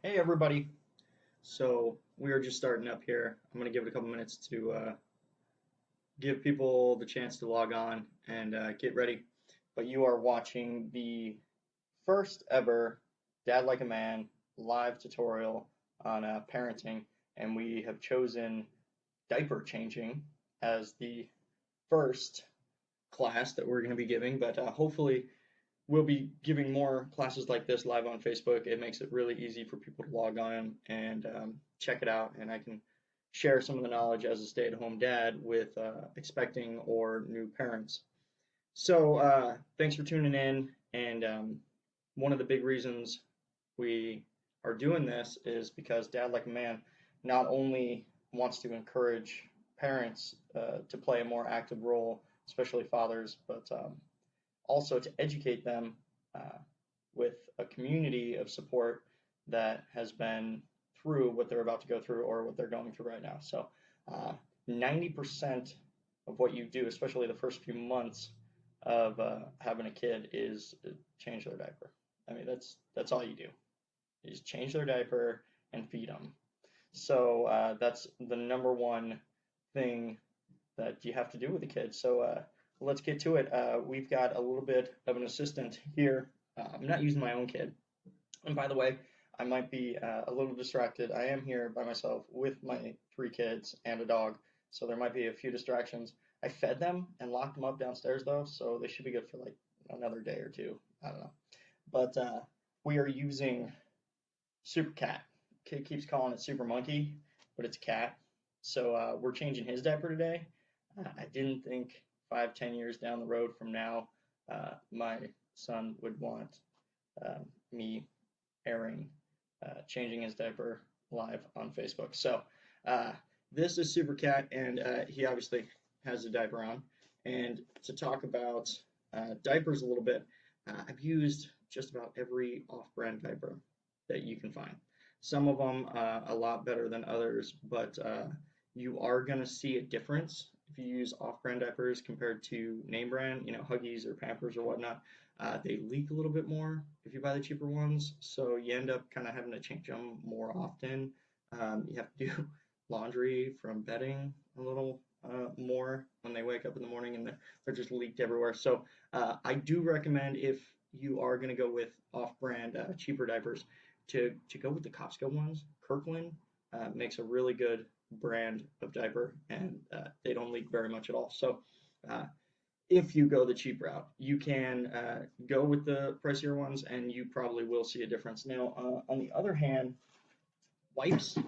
Hey everybody. So we are just starting up here. I'm gonna give it a couple minutes to give people the chance to log on and get ready. But you are watching the first ever Dad Like a Man live tutorial on parenting, and we have chosen diaper changing as the first class that we're going to be giving. But hopefully we'll be giving more classes like this live on Facebook. It makes it really easy for people to log on and check it out, and I can share some of the knowledge as a stay-at-home dad with expecting or new parents. So thanks for tuning in, and one of the big reasons we are doing this is because Dad Like a Man not only wants to encourage parents to play a more active role, especially fathers, but also to educate them uh, with a community of support that has been through what they're about to go through or what they're going through right now. So, 90% of what you do, especially the first few months of having a kid, is change their diaper. I mean, that's all you do. You just change their diaper and feed them. So that's the number one thing that you have to do with the kids. So let's get to it. We've got a little bit of an assistant here. I'm not using my own kid. And by the way, I might be a little distracted. I am here by myself with my three kids and a dog, so there might be a few distractions. I fed them and locked them up downstairs though, so they should be good for like another day or two. I don't know. But we are using Super Cat. Kid keeps calling it Super Monkey, but it's cat. So we're changing his diaper today. I didn't think 5, 10 years down the road from now, my son would want me airing changing his diaper live on Facebook. So uh, this is Super Cat, and he obviously has a diaper on. And to talk about diapers a little bit, I've used just about every off-brand diaper that you can find. Some of them a lot better than others, but you are going to see a difference if you use off-brand diapers compared to name brand, Huggies or Pampers or whatnot. They leak a little bit more if you buy the cheaper ones, so you end up kind of having to change them more often. You have to do laundry from bedding a little more when they wake up in the morning and they're just leaked everywhere. So I do recommend if you are going to go with off-brand cheaper diapers to go with the Costco ones. Kirkland makes a really good brand of diaper, and they don't leak very much at all. So uh, if you go the cheap route, you can go with the pricier ones, and you probably will see a difference. Now, on the other hand, wipes,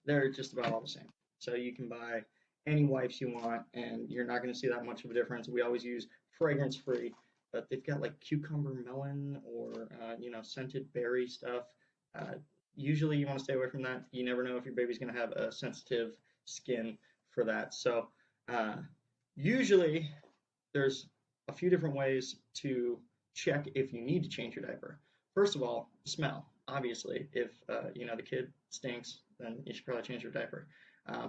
they're just about all the same. So you can buy any wipes you want, and you're not going to see that much of a difference. We always use fragrance free, but they've got like cucumber melon or scented berry stuff. Uh, Usually you want to stay away from that. You never know if your baby's going to have a sensitive skin for that. So uh, usually there's a few different ways to check if you need to change your diaper. First of all, smell. Obviously, if the kid stinks, then you should probably change your diaper.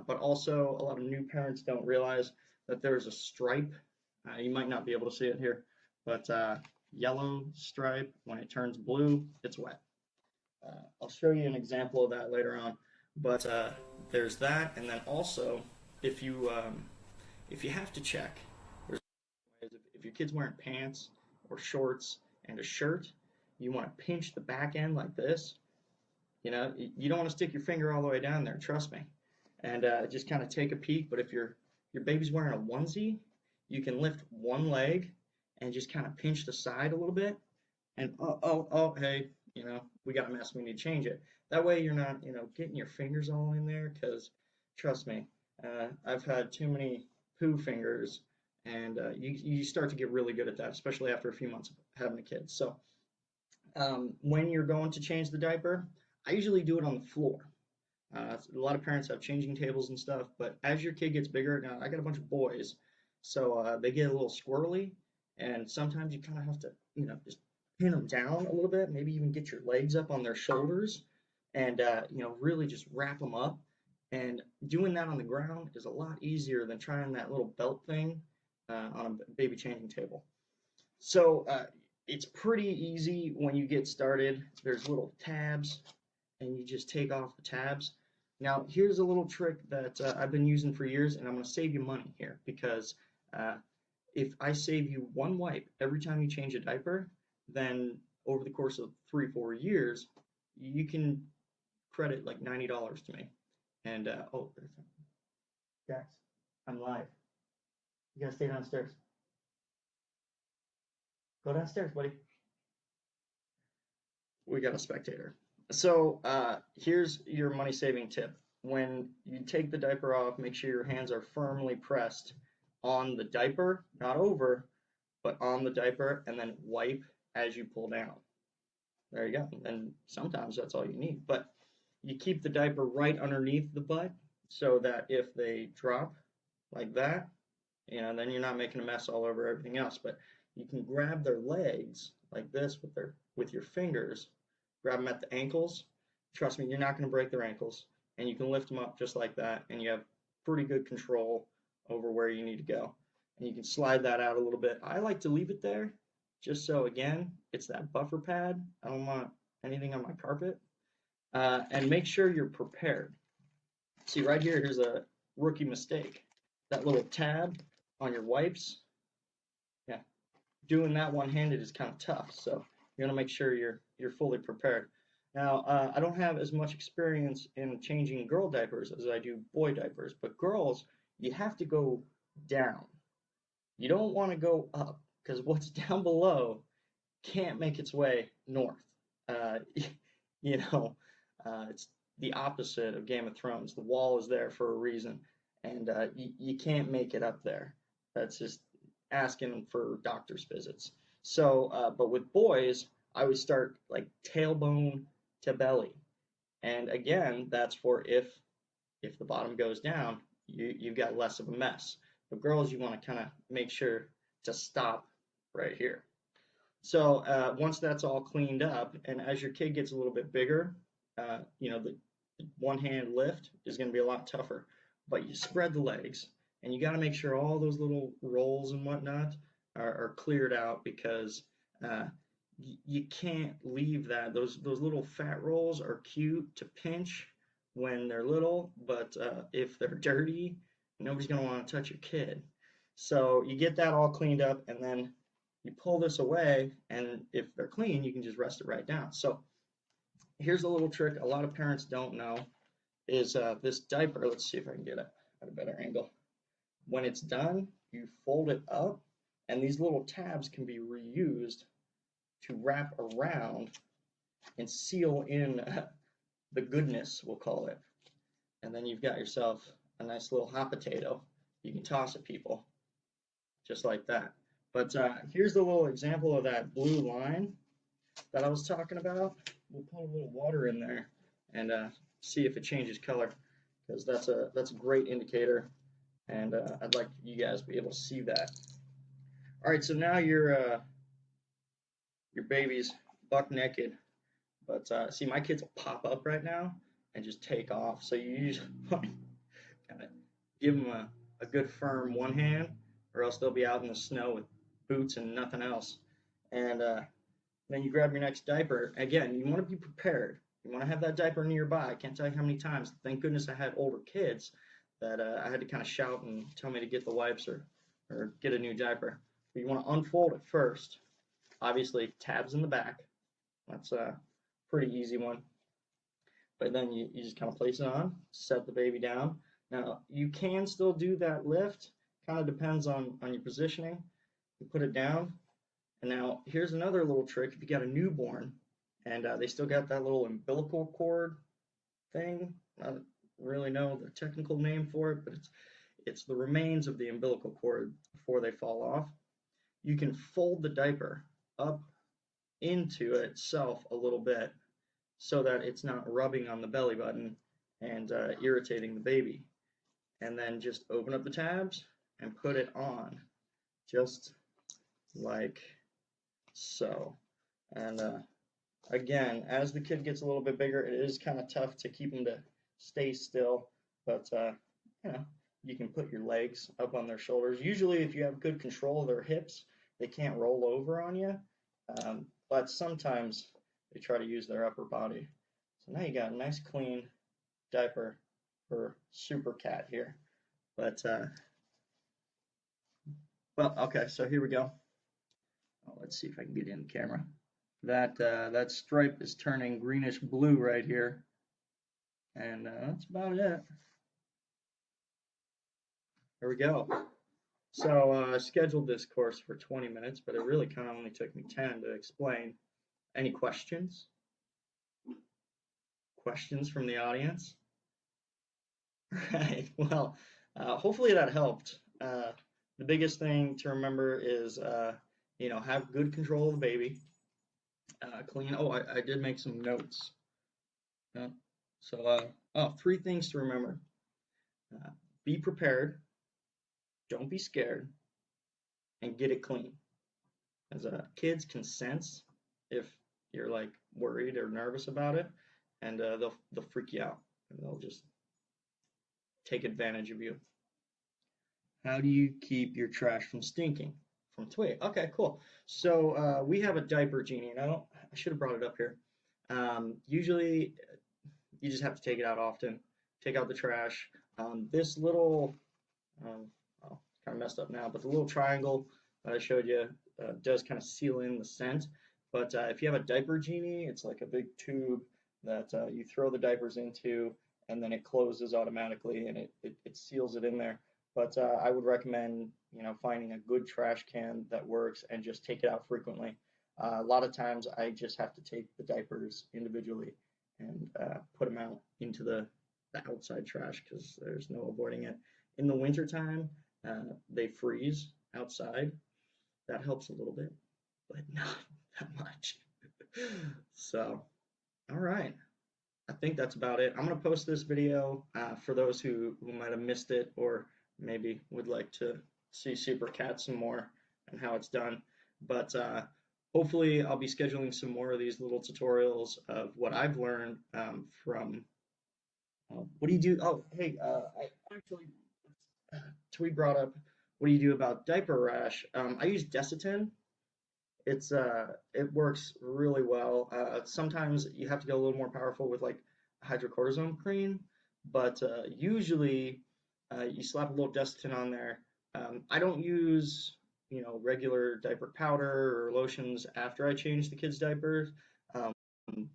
But also, a lot of new parents don't realize that there's a stripe. You might not be able to see it here, but yellow stripe, when it turns blue, it's wet. I'll show you an example of that later on. But there's that, and then also, if you if you have to check, there's ways. If your kid's wearing pants or shorts and a shirt, you want to pinch the back end like this. You don't want to stick your finger all the way down there. Trust me, and just kind of take a peek. But if your baby's wearing a onesie, you can lift one leg and just kind of pinch the side a little bit, and oh, hey, we got a mess. We need to change it. That way you're not, getting your fingers all in there. Because trust me, I've had too many poo fingers, and you start to get really good at that, especially after a few months of having a kid. So when you're going to change the diaper, I usually do it on the floor. A lot of parents have changing tables and stuff, but as your kid gets bigger, now I got a bunch of boys, so they get a little squirrely, and sometimes you kind of have to, just pin them down a little bit, maybe even get your legs up on their shoulders, and really just wrap them up. And doing that on the ground is a lot easier than trying that little belt thing on a baby changing table. So it's pretty easy when you get started. There's little tabs and you just take off the tabs. Now, here's a little trick that I've been using for years, and I'm going to save you money here because uh, if I save you one wipe every time you change a diaper, then over the course of 3, 4 years, you can credit like $90 to me. And oh, Jax, I'm live. You gotta stay downstairs. Go downstairs, buddy. We got a spectator. So here's your money saving tip. When you take the diaper off, make sure your hands are firmly pressed on the diaper, not over, but on the diaper, and then wipe as you pull down. There you go. And sometimes that's all you need. But you keep the diaper right underneath the butt so that if they drop like that, then you're not making a mess all over everything else. But you can grab their legs like this with your fingers, grab them at the ankles. Trust me, you're not going to break their ankles, and you can lift them up just like that, and you have pretty good control over where you need to go. And you can slide that out a little bit. I like to leave it there just so, again, it's that buffer pad. I don't want anything on my carpet. And make sure you're prepared. See, right here, here's a rookie mistake. That little tab on your wipes, yeah, doing that one-handed is kind of tough. So you're gonna make sure you're fully prepared. Now, I don't have as much experience in changing girl diapers as I do boy diapers, but girls, you have to go down. You don't want to go up because what's down below can't make its way north. Uh, it's the opposite of Game of Thrones. The wall is there for a reason, and you can't make it up there. That's just asking for doctor's visits. So, but with boys, I would start like tailbone to belly, and again, that's for if the bottom goes down, you've got less of a mess. But girls, you want to kind of make sure to stop right here. So once that's all cleaned up, and as your kid gets a little bit bigger, the one hand lift is going to be a lot tougher. But you spread the legs, and you got to make sure all those little rolls and whatnot are cleared out because you can't leave that. Those little fat rolls are cute to pinch when they're little, but if they're dirty, nobody's going to want to touch your kid. So you get that all cleaned up, and then you pull this away, and if they're clean, you can just rest it right down. So here's a little trick a lot of parents don't know is this diaper. Let's see if I can get it at a better angle. When it's done, you fold it up, and these little tabs can be reused to wrap around and seal in the goodness, we'll call it. And then you've got yourself a nice little hot potato you can toss at people, just like that. But here's the little example of that blue line that I was talking about. We'll put a little water in there and see if it changes color, because that's a great indicator, and I'd like you guys to be able to see that. All right, so now your baby's buck naked, but see, my kids will pop up right now and just take off. So you usually want to kind of give them a good firm one hand, or else they'll be out in the snow with boots and nothing else. And then you grab your next diaper. Again, you want to be prepared. You want to have that diaper nearby. I can't tell you how many times, thank goodness I had older kids, that I had to kind of shout and tell me to get the wipes or get a new diaper. But you want to unfold it first. Obviously, tabs in the back. That's a pretty easy one. But then you just kind of place it on, set the baby down. Now, you can still do that lift. Kind of depends on your positioning. You put it down. And now, here's another little trick. If you got a newborn, and they still got that little umbilical cord thing, I don't really know the technical name for it, but it's the remains of the umbilical cord before they fall off. You can fold the diaper up into itself a little bit so that it's not rubbing on the belly button and irritating the baby. And then just open up the tabs and put it on, just like so. And again, as the kid gets a little bit bigger, it is kind of tough to keep them to stay still, but you can put your legs up on their shoulders. Usually, if you have good control of their hips, they can't roll over on you, but sometimes they try to use their upper body. So now you got a nice clean diaper for Super Cat here. But well, okay, so here we go. Oh, let's see if I can get in the camera. That stripe is turning greenish blue right here, and that's about it. There we go. So I scheduled this course for 20 minutes, but it really kind of only took me 10 to explain. Any questions? Questions from the audience? Right. Well, hopefully that helped. The biggest thing to remember is, have good control of the baby. Clean. Oh, I did make some notes. Uh, so, three things to remember. Uh, be prepared. Don't be scared, and get it clean. As kids can sense if you're like worried or nervous about it, and they'll freak you out, and they'll just take advantage of you. How do you keep your trash from stinking? From Twig. Okay, cool. So we have a diaper genie, and I should have brought it up here. Usually, you just have to take it out often. Take out the trash. This little, well, it's kind of messed up now, but the little triangle that I showed you does kind of seal in the scent. But if you have a diaper genie, it's like a big tube that you throw the diapers into, and then it closes automatically, and it seals it in there. But I would recommend, finding a good trash can that works and just take it out frequently. A lot of times I just have to take the diapers individually and put them out into the outside trash because there's no avoiding it. In the wintertime, they freeze outside. That helps a little bit, but not that much. So, all right. I think that's about it. I'm going to post this video for those who might have missed it or maybe would like to see Super Cat some more and how it's done. But hopefully I'll be scheduling some more of these little tutorials of what I've learned from what do you do? Oh, hey, I actually, Tweet brought up, what do you do about diaper rash? I use Desitin. It works really well. Sometimes you have to go a little more powerful with like hydrocortisone cream, but usually you slap a little Desitin on there. I don't use regular diaper powder or lotions after I change the kids' diapers, um,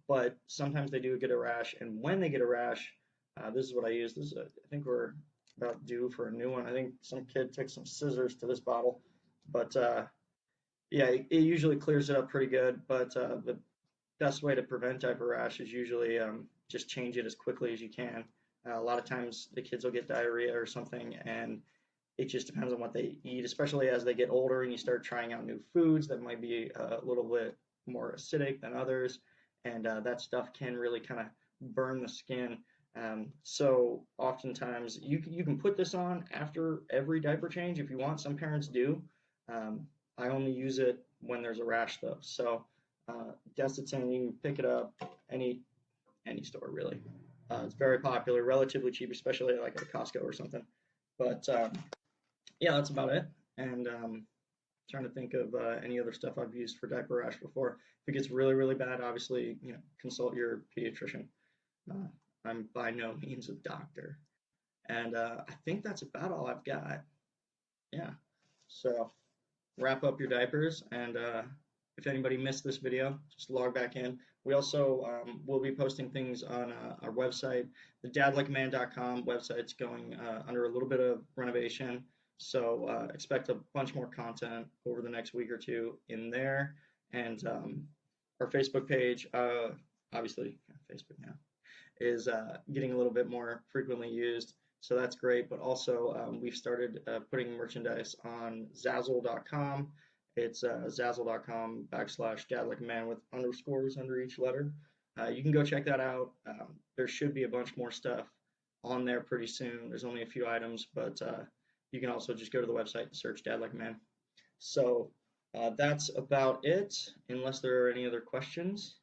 but sometimes they do get a rash, and when they get a rash, this is what I use. I think we're about due for a new one. I think some kid took some scissors to this bottle, but yeah, it usually clears it up pretty good, but the best way to prevent diaper rash is usually just change it as quickly as you can. A lot of times the kids will get diarrhea or something, and it just depends on what they eat, especially as they get older and you start trying out new foods that might be a little bit more acidic than others, and that stuff can really kind of burn the skin. So oftentimes you can put this on after every diaper change if you want. Some parents do. Um, I only use it when there's a rash though. So Desitin, you can pick it up any store really. It's very popular, relatively cheap, especially like at Costco or something. But yeah, that's about it. And trying to think of any other stuff I've used for diaper rash before. If it gets really, really bad, obviously, consult your pediatrician. Uh, I'm by no means a doctor. And I think that's about all I've got. Yeah. So wrap up your diapers. And if anybody missed this video, just log back in. We also will be posting things on our website. The dadlikeaman.com website's going under a little bit of renovation. So expect a bunch more content over the next week or two in there. And our Facebook page, obviously Facebook now, is getting a little bit more frequently used. So that's great. But also we've started putting merchandise on Zazzle.com. It's Zazzle.com/dadlikeaman with underscores under each letter. You can go check that out. There should be a bunch more stuff on there pretty soon. There's only a few items, but you can also just go to the website and search Dad Like a Man. So that's about it, unless there are any other questions.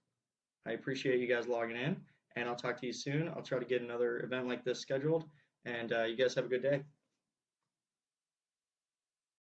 I appreciate you guys logging in, and I'll talk to you soon. I'll try to get another event like this scheduled, and you guys have a good day.